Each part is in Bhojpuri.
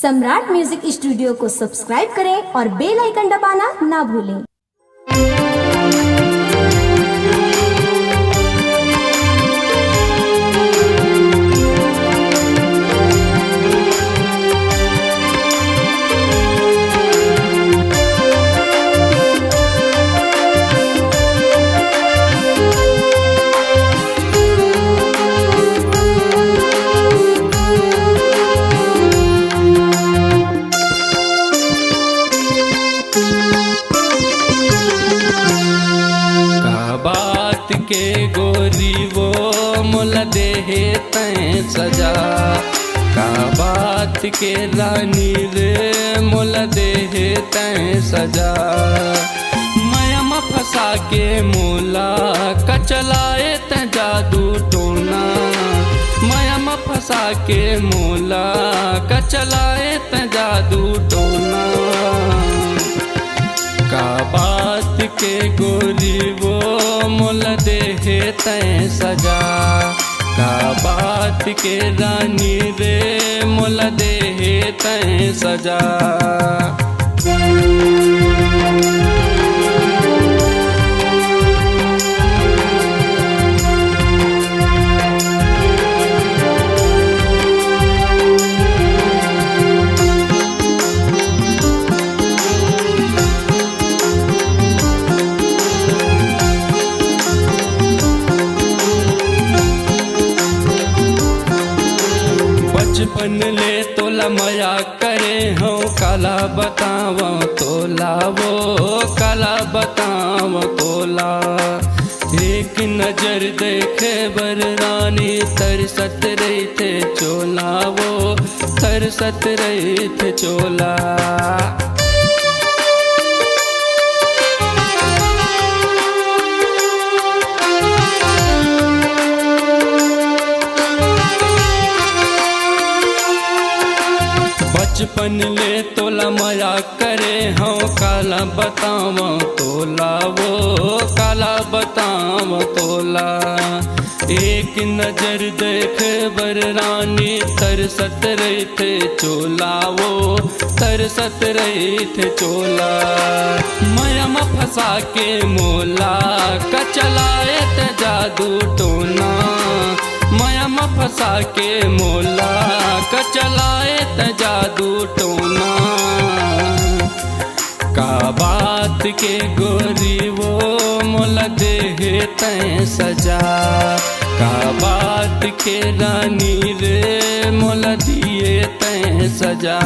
सम्राट म्यूजिक स्टूडियो को सब्सक्राइब करें और बेल आइकन दबाना ना भूलें। के गोरी वो मोला देहे तैं सजा का बात के रानी रे मोला देहे तैं सजा माया में फंसा के मोला कचलाए तैं जादू टोना माया में फंसा के मोला कचलाए तैं जादू टोना का बात के गोरी वो मोला देहे तैं सजा का बात के रानी रे मोला देहे तैं सजा। बचपन ले तोला मया करे हो काला बताव तोला वो काला बताव तोला एक नजर देखे बर रानी तरसत रही थे चोला वो तरसत रही थे चोला। बचपन ले तोला मया करे हो काला बताव तोला वो काला बताव तोला एक नजर देखे बर रानी तरसत रही थे चोला वो तरसत रही थे चोला माया में फंसा के मोला कचलाए ते जादू टोना माया में फंसा के मोला कचलाए त जादू टोना का बात के गोरी वो मोला देहे तैं सजा का बात के रानी रे मोला दिए तैं सजा।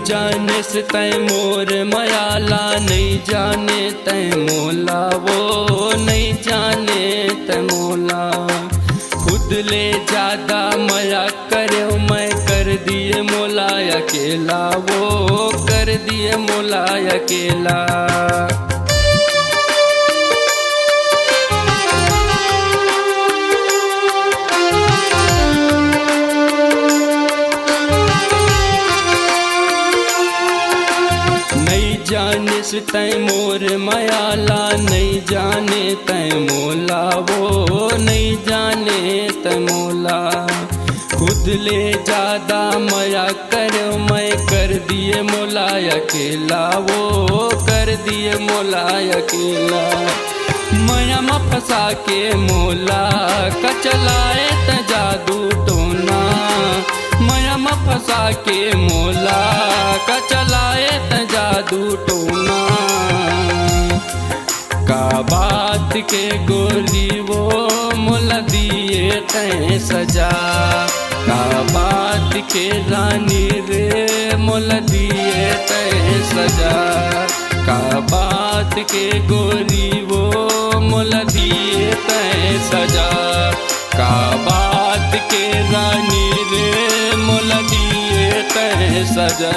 जाने से तैं मोर मयाला नहीं जाने तैं मोला वो नहीं जाने तैं मोला खुद ले ज्यादा मया करे मैं कर दिए मोला अकेला वो कर दिए मोला अकेला। जाने से तैं मोर मयाला नहीं जाने तैं मोला वो नहीं जाने तैं मोला खुद ले ज्यादा मया कर मैं कर दिए मोला अकेला वो कर दिए मोला अकेला माया में फंसा के मोला कचलाए त जादू टोना माया में फंसा के मोला कचलाए त जादू टोना का बात के गोरी वो मोला दिए तैं सजा का बात के रानी रे मोला दिए तैं सजा का बात के गोरी वो मोला दिए तैं सजा का बात के रानी रे मोला दिए तैं सजा।